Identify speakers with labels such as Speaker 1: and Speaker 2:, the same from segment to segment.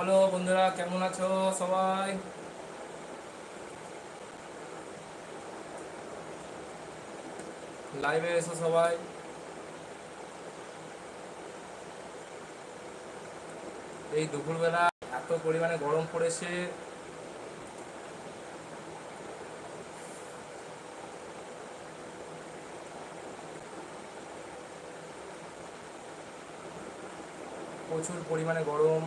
Speaker 1: Hello বন্ধুরা, কেমন আছো সবাই? লাইভে এসো সবাই। এই দুপুরবেলা এত পরিমাণে গরম পড়েছে। প্রচুর পরিমাণে গরম।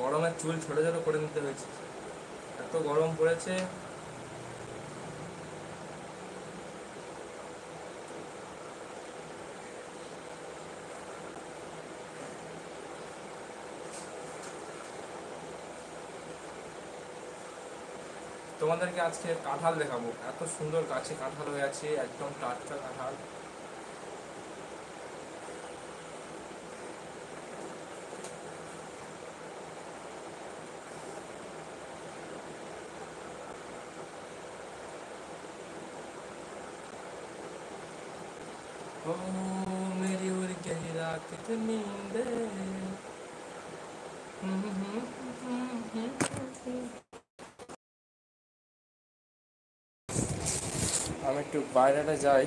Speaker 1: গরমের চুল ছোটো ছোটো করে নিতে হয়েছে, এত গরম পড়েছে। তোমাদেরকে আজকে কাঁঠাল দেখাবো, এত সুন্দর গাছে কাঁঠাল হয়ে আছে, একদম টাটকা কাঁঠাল। ओ मेरी उड़ गई रात की नींद। আমি একটু বাইরেটা যাই,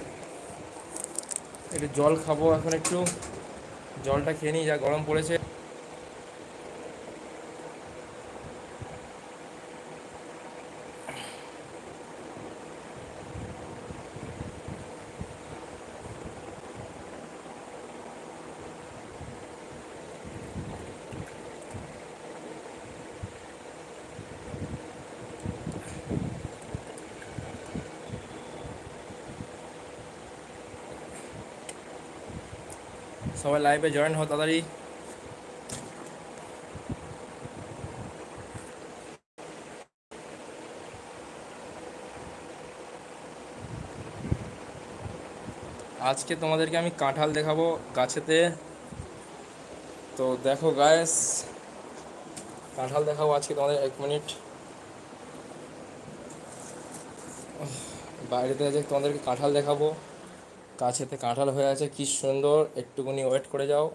Speaker 1: একটু জল খাবো এখন, একটু জলটা খেয়ে নিই, যা গরম পড়েছে। সবাই লাইভে জয়েন হও তাড়াতাড়ি। আজকে তোমাদেরকে আমি কাঁঠাল দেখাবো গাছেতে। তো দেখো গায়েস, কাঁঠাল দেখাবো আজকে তোমাদের, 1 মিনিট বাইরেতে আছে, তোমাদেরকে কাঁঠাল দেখাবো। গাছেতে কাঁঠাল হয়ে আছে, কি সুন্দর, একটুখানি ওয়েট করে যাও,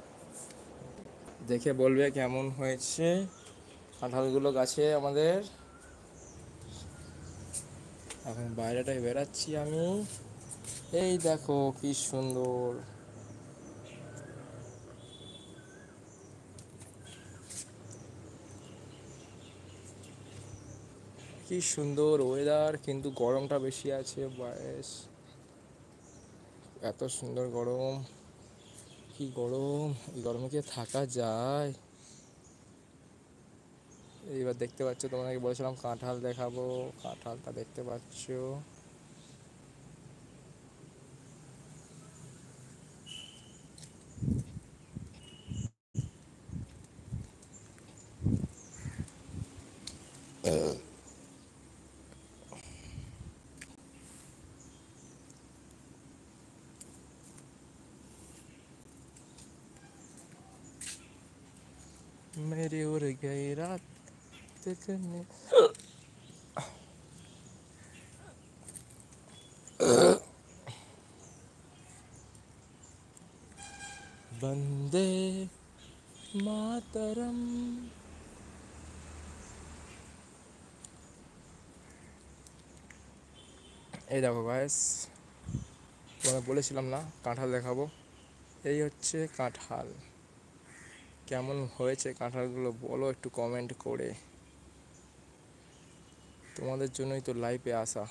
Speaker 1: দেখে বলবে কেমন হয়েছে কাঁঠালগুলো গাছে আমাদের। এখন বাইরেটায় বেরাচ্ছি আমি, এই দেখো কি সুন্দর। কি সুন্দর ওয়েদার, কিন্তু গরমটা বেশি আছে বয়স, এত সুন্দর গরম। কি গরম, এই গরমে কি থাকা যায়? এইবার দেখতে পাচ্ছ, তোমাকে বলেছিলাম কাঁঠাল দেখাবো, কাঁঠালটা দেখতে পাচ্ছ। मेरी उड़ गई रात देखने। বন্দে মাতরম। এই দেখো গাইস, তোমাকে বলেছিলাম না কাঁঠাল দেখাবো, এই হচ্ছে কাঁঠাল। কেমন হয়েছে কাঁঠালগুলো বলো একটু কমেন্ট করে, তোমাদের জন্যই তো লাইভে আসা।